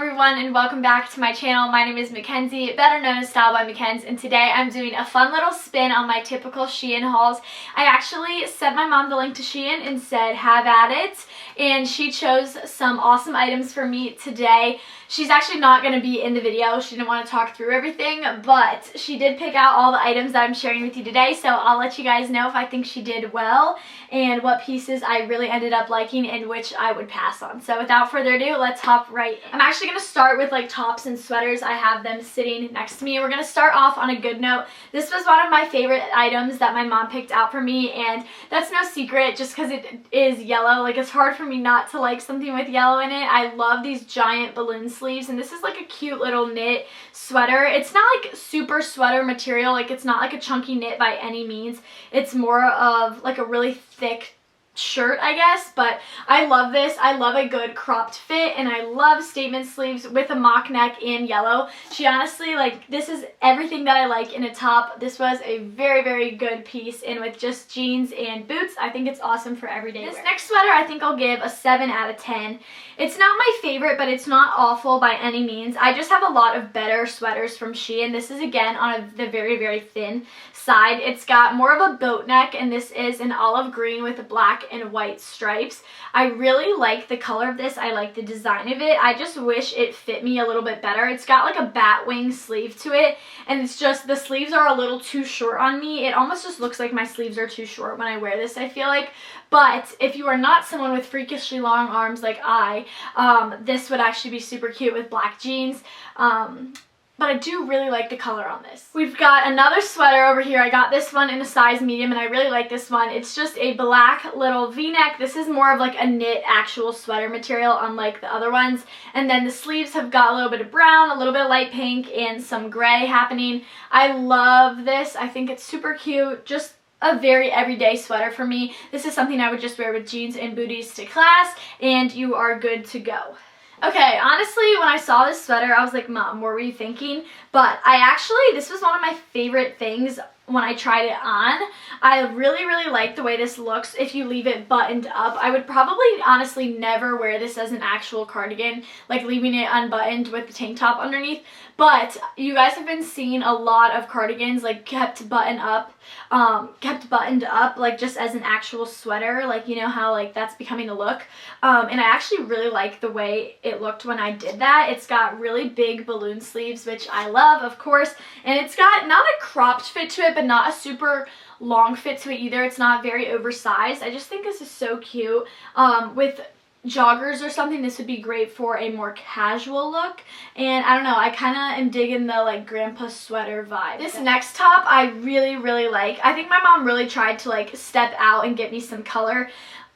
everyone, and welcome back to my channel. My name is Mackenzie, better known as Style by McKenzie, and today I'm doing a fun little spin on my typical SheIn hauls. I actually sent my mom the link to SheIn and said have at it, and she chose some awesome items for me today. She's actually not going to be in the video. She didn't want to talk through everything, but she did pick out all the items that I'm sharing with you today, so I'll let you guys know if I think she did well and what pieces I really ended up liking and which I would pass on. So without further ado, let's hop right in. I'm actually going to start with like tops and sweaters. I have them sitting next to me. We're going to start off on a good note. This was one of my favorite items that my mom picked out for me, and that's no secret just because it is yellow. Like, it's hard for me not to like something with yellow in it. I love these giant balloon sleeves, and this is like a cute little knit sweater. It's not like super sweater material, like it's not like a chunky knit by any means. It's more of like a really thick shirt, I guess, but I love this. I love a good cropped fit, and I love statement sleeves with a mock neck in yellow. She honestly, like, this is everything that I like in a top. This was a very, very good piece, and with just jeans and boots, I think it's awesome for everyday wear. This next sweater, I think I'll give a 7 out of 10. It's not my favorite, but it's not awful by any means. I just have a lot of better sweaters from SheIn. This is, again, on the very, very thin side. It's got more of a boat neck, and this is an olive green with black and white stripes. I really like the color of this. I like the design of it. I just wish it fit me a little bit better. It's got like a bat wing sleeve to it, and it's just, the sleeves are a little too short on me. It almost just looks like my sleeves are too short when I wear this, I feel like. But if you are not someone with freakishly long arms like I, this would actually be super cute with black jeans. But I do really like the color on this. We've got another sweater over here. I got this one in a size medium, and I really like this one. It's just a black little v-neck. This is more of like a knit actual sweater material, unlike the other ones. And then the sleeves have got a little bit of brown, a little bit of light pink, and some gray happening. I love this. I think it's super cute. Just a very everyday sweater for me. This is something I would just wear with jeans and booties to class, and you are good to go. Okay, honestly, when I saw this sweater, I was like, Mom, what were you thinking? But this was one of my favorite things when I tried it on. I really, really like the way this looks if you leave it buttoned up. I would probably honestly never wear this as an actual cardigan, like leaving it unbuttoned with the tank top underneath. But you guys have been seeing a lot of cardigans like kept buttoned up, like just as an actual sweater, like, you know how like that's becoming a look. And I actually really like the way it looked when I did that. It's got really big balloon sleeves, which I love, of course, and it's got not a cropped fit to it, but not a super long fit to it either. It's not very oversized. I just think this is so cute. With joggers or something, this would be great for a more casual look. And I don't know, I kind of am digging the like grandpa sweater vibe. This next top I really, really like. I think my mom really tried to like step out and get me some color.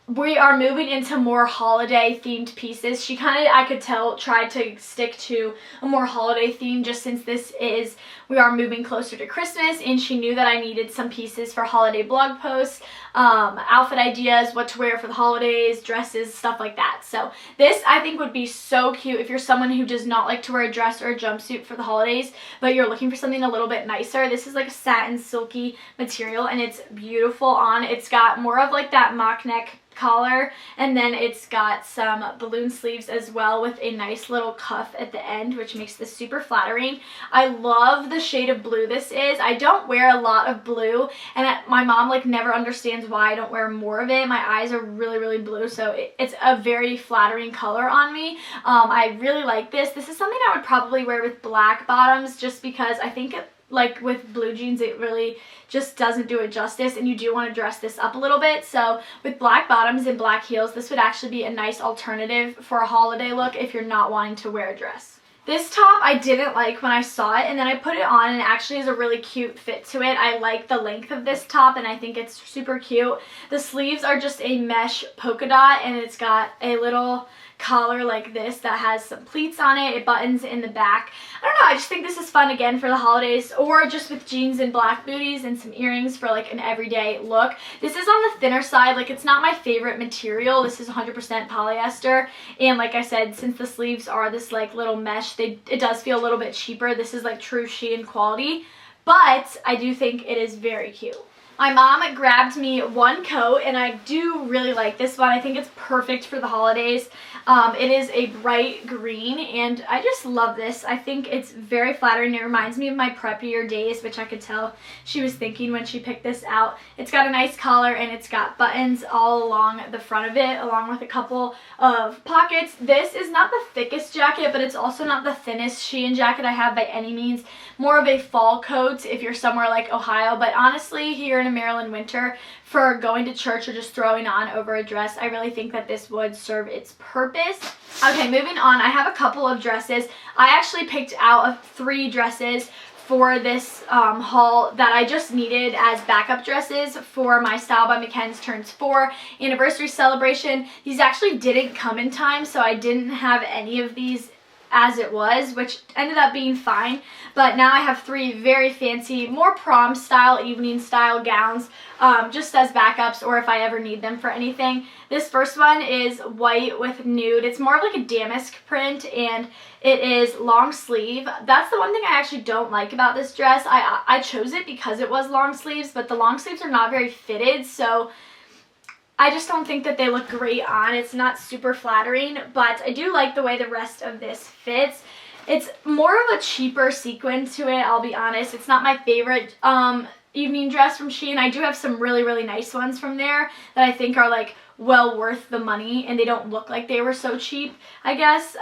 We are moving into more holiday themed pieces. She kind of, I could tell, tried to stick to a more holiday theme just since we are moving closer to Christmas, and she knew that I needed some pieces for holiday blog posts, outfit ideas, what to wear for the holidays, dresses, stuff like that. So this I think would be so cute if you're someone who does not like to wear a dress or a jumpsuit for the holidays, but you're looking for something a little bit nicer. This is like a satin silky material, and it's beautiful on. It's got more of like that mock neck collar, and then it's got some balloon sleeves as well with a nice little cuff at the end, which makes this super flattering. I love the shade of blue this is. I don't wear a lot of blue, and my mom like never understands why I don't wear more of it. My eyes are really, really blue, so it's a very flattering color on me. I really like this. This is something I would probably wear with black bottoms just because I think like with blue jeans it really just doesn't do it justice, and you do want to dress this up a little bit. So with black bottoms and black heels, this would actually be a nice alternative for a holiday look if you're not wanting to wear a dress. This top I didn't like when I saw it, and then I put it on, and it actually has a really cute fit to it. I like the length of this top, and I think it's super cute. The sleeves are just a mesh polka dot, and it's got a little collar like this that has some pleats on it. It buttons in the back. I don't know, I just think this is fun again for the holidays, or just with jeans and black booties and some earrings for like an everyday look. This is on the thinner side. Like, it's not my favorite material. This is 100% polyester, and like I said, since the sleeves are this like little mesh, it does feel a little bit cheaper. This is like true SheIn quality, but I do think it is very cute. My mom grabbed me one coat, and I do really like this one. I think it's perfect for the holidays. It is a bright green, and I just love this. I think it's very flattering. It reminds me of my preppier days, which I could tell she was thinking when she picked this out. It's got a nice collar, and it's got buttons all along the front of it, along with a couple of pockets. This is not the thickest jacket, but it's also not the thinnest SheIn jacket I have by any means. More of a fall coat if you're somewhere like Ohio, but honestly, here in a Maryland winter, for going to church or just throwing on over a dress, I really think that this would serve its purpose. Okay, moving on, I have a couple of dresses. I actually picked out 3 dresses for this haul that I just needed as backup dresses for my Style by McKenzie turns 4 anniversary celebration. These actually didn't come in time, so I didn't have any of these as it was, which ended up being fine. But now I have 3 very fancy, more prom style, evening style gowns, just as backups or if I ever need them for anything. This first one is white with nude. It's more of like a damask print, and it is long sleeve. That's the one thing I actually don't like about this dress. I chose it because it was long sleeves, but the long sleeves are not very fitted, so I just don't think that they look great on. It's not super flattering, but I do like the way the rest of this fits. It's more of a cheaper sequin to it, I'll be honest. It's not my favorite evening dress from SheIn. I do have some really, really nice ones from there that I think are like well worth the money, and they don't look like they were so cheap, I guess.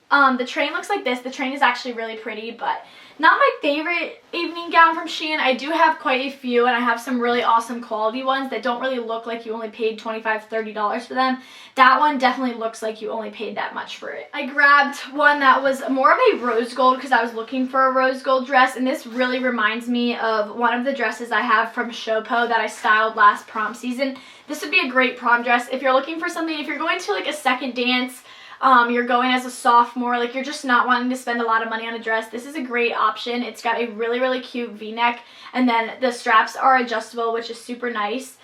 The train looks like this. The train is actually really pretty, but not my favorite evening gown from SheIn. I do have quite a few, and I have some really awesome quality ones that don't really look like you only paid $25, $30 for them. That one definitely looks like you only paid that much for it. I grabbed one that was more of a rose gold because I was looking for a rose gold dress, and this really reminds me of one of the dresses I have from Shopo that I styled last prom season. This would be a great prom dress if you're looking for something, if you're going to like a second dance, you're going as a sophomore, like you're just not wanting to spend a lot of money on a dress. This is a great option. It's got a really, really cute V-neck, and then the straps are adjustable, which is super nice.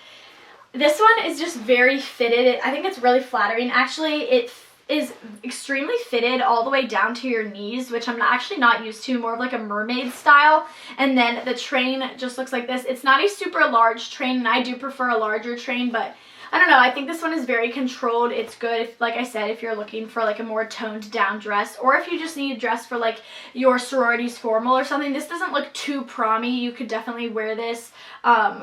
This one is just very fitted. I think it's really flattering. Actually, it is extremely fitted all the way down to your knees, which I'm actually not used to, more of like a mermaid style. And then the train just looks like this. It's not a super large train, and I do prefer a larger train, but I don't know, I think this one is very controlled. It's good, if, like I said, if you're looking for like a more toned down dress, or if you just need a dress for like your sorority's formal or something. This doesn't look too prom-y. You could definitely wear this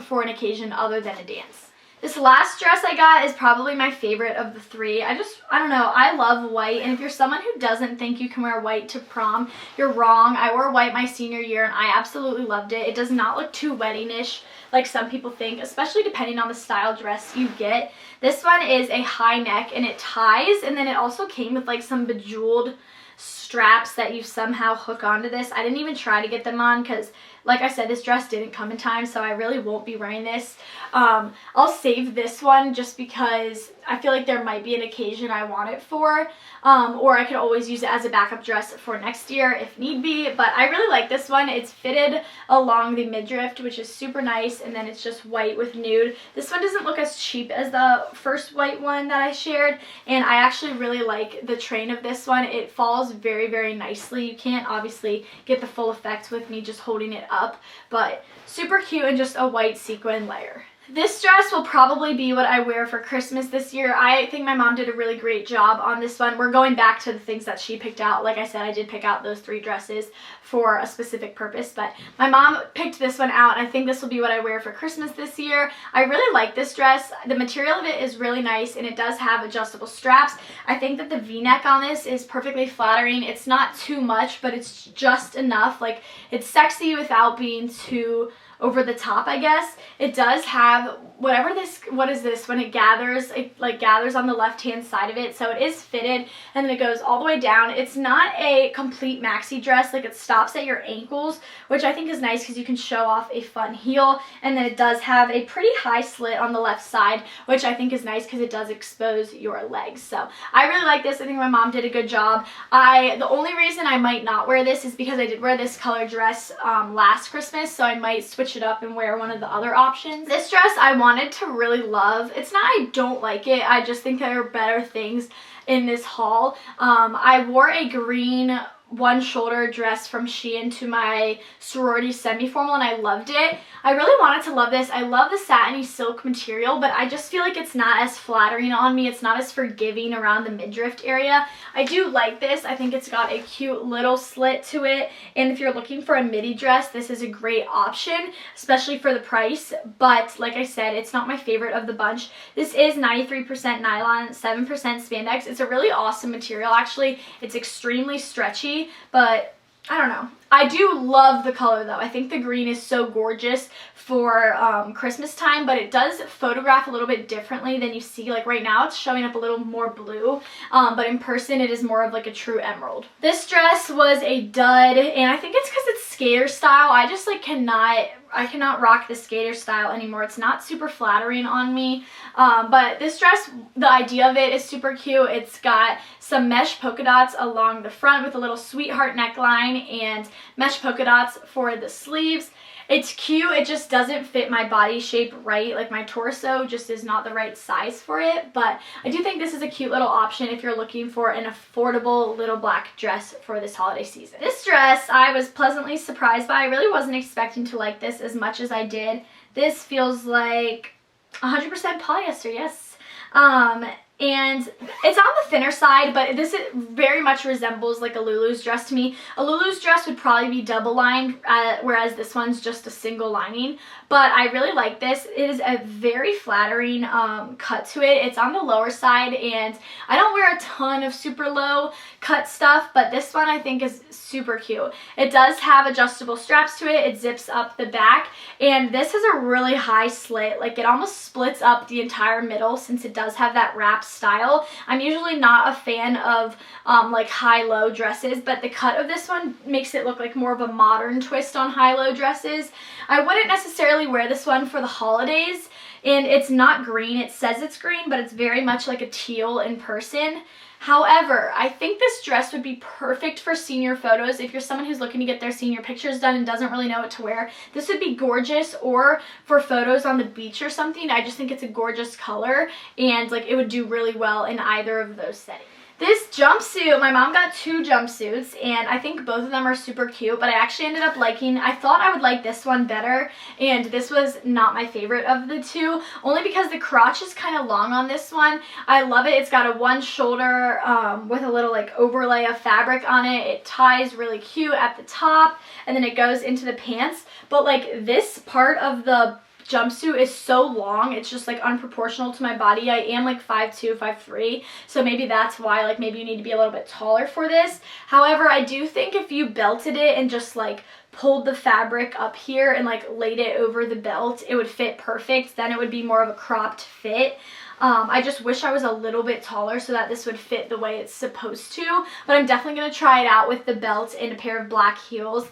for an occasion other than a dance. This last dress I got is probably my favorite of the 3. I don't know, I love white, and if you're someone who doesn't think you can wear white to prom, you're wrong. I wore white my senior year, and I absolutely loved it. It does not look too wedding-ish like some people think, especially depending on the style dress you get. This one is a high neck, and it ties, and then it also came with like some bejeweled straps that you somehow hook onto this. I didn't even try to get them on because, like I said, this dress didn't come in time, so I really won't be wearing this. I'll save this one just because I feel like there might be an occasion I want it for, or I could always use it as a backup dress for next year if need be. But I really like this one. It's fitted along the midriff, which is super nice, and then it's just white with nude. This one doesn't look as cheap as the first white one that I shared, and I actually really like the train of this one. It falls very, very nicely. You can't obviously get the full effect with me just holding it up, but super cute, and just a white sequin layer. This dress will probably be what I wear for Christmas this year. I think my mom did a really great job on this one. We're going back to the things that she picked out. Like I said, I did pick out those 3 dresses for a specific purpose, but my mom picked this one out, and I think this will be what I wear for Christmas this year. I really like this dress. The material of it is really nice, and it does have adjustable straps. I think that the V-neck on this is perfectly flattering. It's not too much, but it's just enough. Like, it's sexy without being too over the top, I guess. It does have what is this, when it gathers, it like gathers on the left hand side of it, so it is fitted, and then it goes all the way down. It's not a complete maxi dress, like it stops at your ankles, which I think is nice because you can show off a fun heel, and then it does have a pretty high slit on the left side, which I think is nice because it does expose your legs. So I really like this. I think my mom did a good job. The only reason I might not wear this is because I did wear this color dress last Christmas, so I might switch it up and wear one of the other options. This dress I wanted to really love. It's not I don't like it, I just think there are better things in this haul. I wore a green one shoulder dress from SheIn to my sorority semi-formal, and I loved it. I really wanted to love this. I love the satiny silk material, but I just feel like it's not as flattering on me. It's not as forgiving around the midriff area. I do like this. I think it's got a cute little slit to it, and if you're looking for a midi dress, this is a great option, especially for the price. But like I said, it's not my favorite of the bunch. This is 93% nylon, 7% spandex. It's a really awesome material, actually. It's extremely stretchy, but I don't know. I do love the color though. I think the green is so gorgeous for Christmas time, but it does photograph a little bit differently than you see. Like right now it's showing up a little more blue, but in person it is more of like a true emerald. This dress was a dud, and I think it's because it's skater style. I just like I cannot rock the skater style anymore. It's not super flattering on me, but this dress, the idea of it is super cute. It's got some mesh polka dots along the front with a little sweetheart neckline and mesh polka dots for the sleeves. It's cute. It just doesn't fit my body shape right. Like my torso just is not the right size for it, but I do think this is a cute little option if you're looking for an affordable little black dress for this holiday season. This dress I was pleasantly surprised by. I really wasn't expecting to like this as much as I did. This feels like 100% polyester, yes. And it's on the thinner side, but this very much resembles like a Lulu's dress to me. A Lulu's dress would probably be double lined, whereas this one's just a single lining. But I really like this. It is a very flattering cut to it. It's on the lower side, and I don't wear a ton of super low cut stuff, but this one I think is super cute. It does have adjustable straps to it. It zips up the back, and this has a really high slit. Like it almost splits up the entire middle since it does have that wrap style. I'm usually not a fan of like high-low dresses, but the cut of this one makes it look like more of a modern twist on high-low dresses. I wouldn't necessarily wear this one for the holidays, and it's not green. It says it's green, but it's very much like a teal in person. However, I think this dress would be perfect for senior photos. If you're someone who's looking to get their senior pictures done and doesn't really know what to wear, this would be gorgeous. Or for photos on the beach or something, I just think it's a gorgeous color, and like it would do really well in either of those settings. This jumpsuit, my mom got 2 jumpsuits, and I think both of them are super cute, but I actually ended up I thought I would like this one better, and this was not my favorite of the 2, only because the crotch is kind of long on this one. I love it. It's got a one shoulder with a little like overlay of fabric on it. It ties really cute at the top, and then it goes into the pants, but like this part of the jumpsuit is so long, it's just like unproportional to my body. I am like 5'2", 5'3", so maybe that's why, like maybe you need to be a little bit taller for this. However, I do think if you belted it and just like pulled the fabric up here and like laid it over the belt, it would fit perfect. Then it would be more of a cropped fit. I just wish I was a little bit taller so that this would fit the way it's supposed to, but I'm definitely going to try it out with the belt and a pair of black heels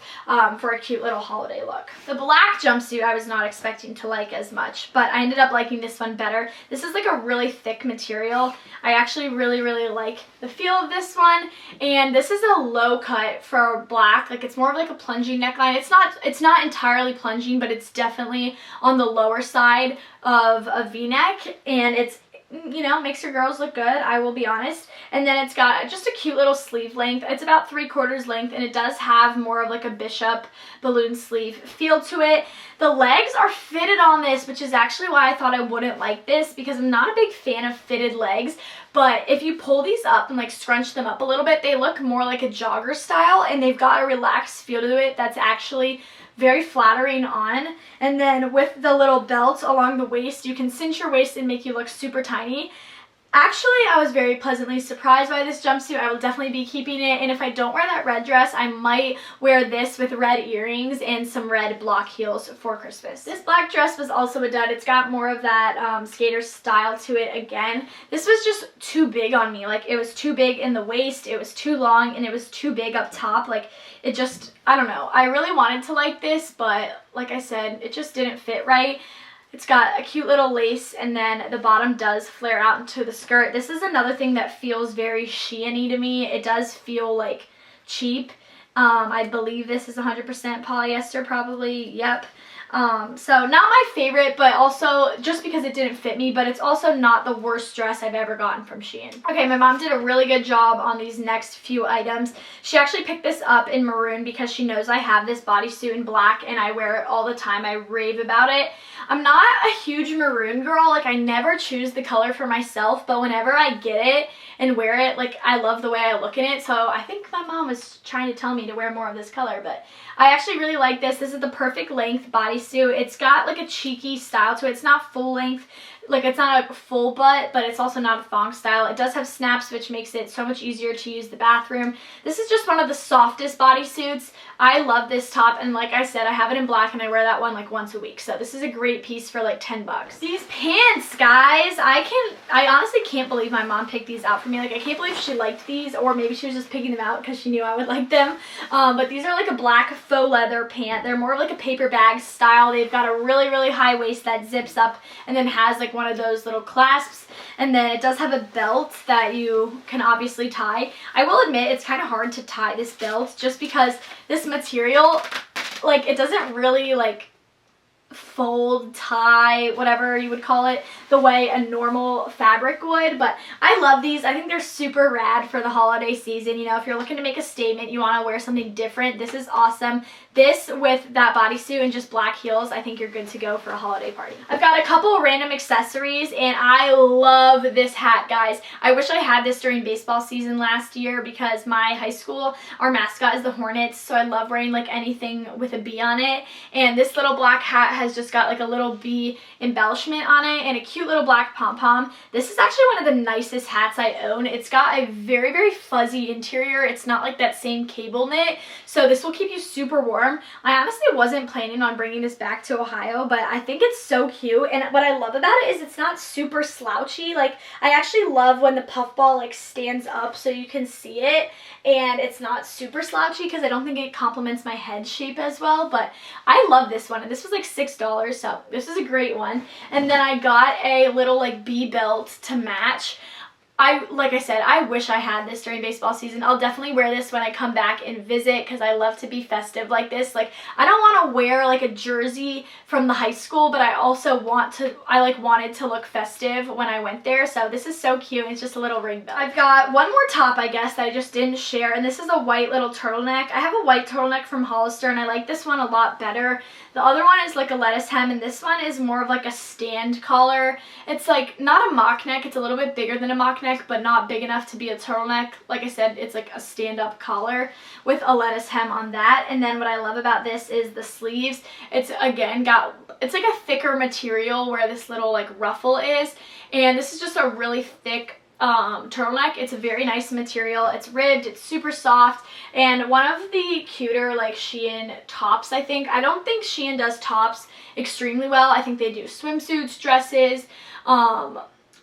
for a cute little holiday look. The black jumpsuit I was not expecting to like as much, but I ended up liking this one better. This is like a really thick material. I actually really like the feel of this one, and this is a low cut for black. Like it's more of like a plunging neckline. It's not entirely plunging, but it's definitely on the lower side of a v-neck, and it's, you know, makes your girls look good, I will be honest. And then it's got just a cute little sleeve length. It's about 3/4 length, and it does have more of like a bishop balloon sleeve feel to it. The legs are fitted on this, which is actually why I thought I wouldn't like this, because I'm not a big fan of fitted legs. But if you pull these up and like scrunch them up a little bit, they look more like a jogger style, and they've got a relaxed feel to it that's actually very flattering on. And then with the little belt along the waist, you can cinch your waist and make you look super tiny. Actually, I was very pleasantly surprised by this jumpsuit. I will definitely be keeping it, and if I don't wear that red dress, I might wear this with red earrings and some red block heels for Christmas. This black dress was also a dud. It's got more of that skater style to it again. This was just too big on me. Like, it was too big in the waist, it was too long, and it was too big up top. Like, it just, I don't know. I really wanted to like this, but like I said, it just didn't fit right. It's got a cute little lace, and then the bottom does flare out into the skirt. This is another thing that feels very SheIn-y to me. It does feel like cheap. I believe this is 100% polyester, probably. Yep. So not my favorite, but also just because it didn't fit me, but it's also not the worst dress I've ever gotten from SheIn. Okay, my mom did a really good job on these next few items. She actually picked this up in maroon because she knows I have this bodysuit in black and I wear it all the time. I rave about it. I'm not a huge maroon girl. Like, I never choose the color for myself, but whenever I get it and wear it, like, I love the way I look in it. So I think my mom was trying to tell me to wear more of this color, but I actually really like this. This is the perfect length bodysuit. It's got like a cheeky style to it. It's not full length. Like, it's not a full butt, but it's also not a thong style. It does have snaps, which makes it so much easier to use the bathroom. This is just one of the softest bodysuits. I love this top, and like I said, I have it in black and I wear that one like once a week. So this is a great piece for like 10 bucks. These pants, guys, I honestly can't believe my mom picked these out for me. Like, I can't believe she liked these, or maybe she was just picking them out because she knew I would like them. But these are like a black faux leather pant. They're more of like a paper bag style. They've got a really, really high waist that zips up and then has like one of those little clasps, and then it does have a belt that you can obviously tie. I will admit it's kind of hard to tie this belt just because this material, like, it doesn't really like fold, tie, whatever you would call it, the way a normal fabric would. But I love these. I think they're super rad for the holiday season. You know, if you're looking to make a statement, you want to wear something different, this is awesome. This with that bodysuit and just black heels, I think you're good to go for a holiday party. I've got a couple random accessories, and I love this hat, guys. I wish I had this during baseball season last year because my high school, our mascot is the Hornets, so I love wearing like anything with a bee on it. And this little black hat has just got like a little bee embellishment on it and a cute little black pom-pom. This is actually one of the nicest hats I own. It's got a very, very fuzzy interior. It's not like that same cable knit, so this will keep you super warm. I honestly wasn't planning on bringing this back to Ohio, but I think it's so cute, and what I love about it is it's not super slouchy. Like, I actually love when the puffball like stands up so you can see it, and it's not super slouchy because I don't think it complements my head shape as well. But I love this one, and this was like $6, so this is a great one. And then I got a little like bee belt to match. Like I said, I wish I had this during baseball season. I'll definitely wear this when I come back and visit because I love to be festive like this. Like, I don't want to wear like a jersey from the high school, but I also wanted to look festive when I went there. So this is so cute. It's just a little ring belt. I've got one more top, I guess, that I just didn't share, and this is a white little turtleneck. I have a white turtleneck from Hollister, and I like this one a lot better. The other one is like a lettuce hem, and this one is more of like a stand collar. It's like not a mock neck. It's a little bit bigger than a mock neck, but not big enough to be a turtleneck. Like I said, it's like a stand-up collar with a lettuce hem on that. And then what I love about this is the sleeves. It's again it's like a thicker material where this little like ruffle is, and this is just a really thick turtleneck. It's a very nice material. It's ribbed, it's super soft, and one of the cuter like SheIn tops, I think. I don't think SheIn does tops extremely well. I think they do swimsuits, dresses,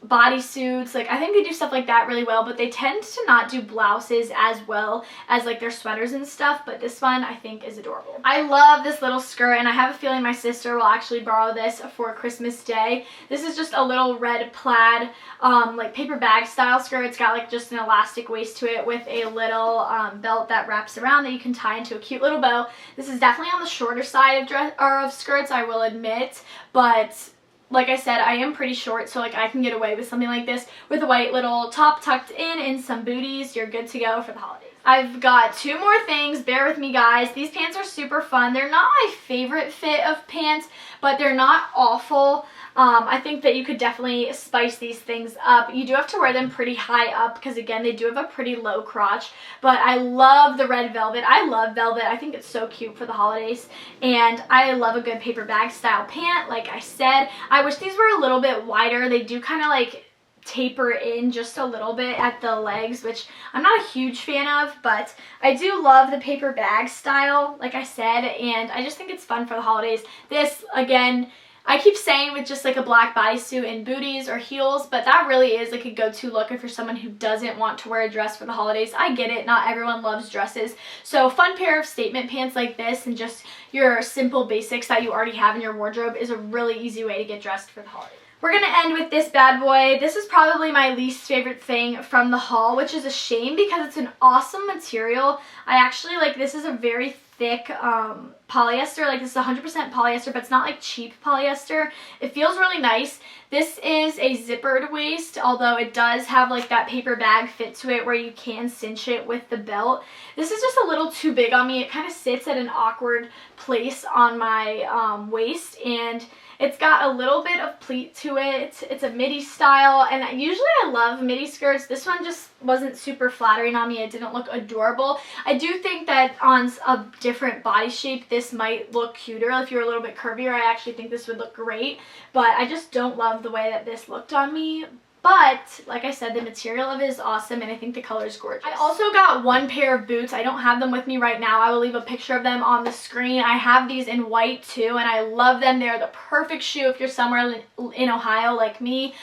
bodysuits. Like, I think they do stuff like that really well, but they tend to not do blouses as well as like their sweaters and stuff. But this one I think is adorable. I love this little skirt, and I have a feeling my sister will actually borrow this for Christmas Day. This is just a little red plaid like paper bag style skirt. It's got like just an elastic waist to it with a little belt that wraps around that you can tie into a cute little bow. This is definitely on the shorter side of skirts, I will admit, but like I said, I am pretty short, so like I can get away with something like this with a white little top tucked in and some booties. You're good to go for the holidays. I've got two more things. Bear with me, guys. These pants are super fun. They're not my favorite fit of pants, but they're not awful. I think that you could definitely spice these things up. You do have to wear them pretty high up because, again, they do have a pretty low crotch. But I love the red velvet. I love velvet. I think it's so cute for the holidays. And I love a good paper bag style pant, like I said. I wish these were a little bit wider. They do kind of like taper in just a little bit at the legs, which I'm not a huge fan of, but I do love the paper bag style, like I said, and I just think it's fun for the holidays. This, again, I keep saying with just like a black bodysuit and booties or heels, but that really is like a go-to look if you're someone who doesn't want to wear a dress for the holidays. I get it, not everyone loves dresses. So a fun pair of statement pants like this and just your simple basics that you already have in your wardrobe is a really easy way to get dressed for the holidays. We're going to end with this bad boy. This is probably my least favorite thing from the haul, which is a shame because it's an awesome material. I actually like, this is a very thick polyester. Like, this is 100% polyester, but it's not like cheap polyester. It feels really nice. This is a zippered waist, although it does have like that paper bag fit to it where you can cinch it with the belt. This is just a little too big on me. It kind of sits at an awkward place on my waist, and it's got a little bit of pleat to it. It's a midi style, and usually I love midi skirts. This one just wasn't super flattering on me. It didn't look adorable. I do think that on a different body shape, this might look cuter. If you're a little bit curvier, I actually think this would look great, but I just don't love the way that this looked on me. But, like I said, the material of it is awesome, and I think the color is gorgeous. I also got one pair of boots. I don't have them with me right now. I will leave a picture of them on the screen. I have these in white, too, and I love them. They're the perfect shoe if you're somewhere in Ohio like me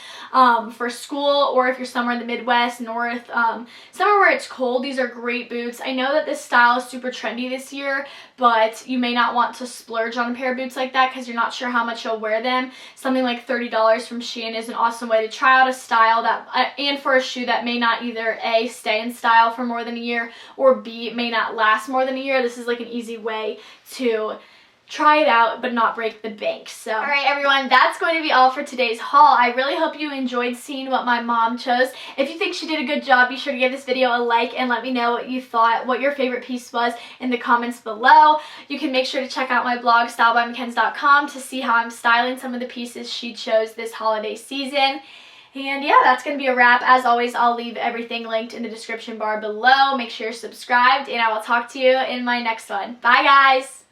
for school, or if you're somewhere in the Midwest, North, somewhere where it's cold. These are great boots. I know that this style is super trendy this year, but you may not want to splurge on a pair of boots like that because you're not sure how much you'll wear them. Something like $30 from SheIn is an awesome way to try out a style that, and for a shoe that may not either A, stay in style for more than a year, or B, may not last more than a year. This is like an easy way to try it out but not break the bank. So alright everyone, that's going to be all for today's haul. I really hope you enjoyed seeing what my mom chose. If you think she did a good job, be sure to give this video a like and let me know what you thought, what your favorite piece was in the comments below. You can make sure to check out my blog, stylebymckenz.com, to see how I'm styling some of the pieces she chose this holiday season. And yeah, that's going to be a wrap. As always, I'll leave everything linked in the description bar below. Make sure you're subscribed, and I will talk to you in my next one. Bye, guys!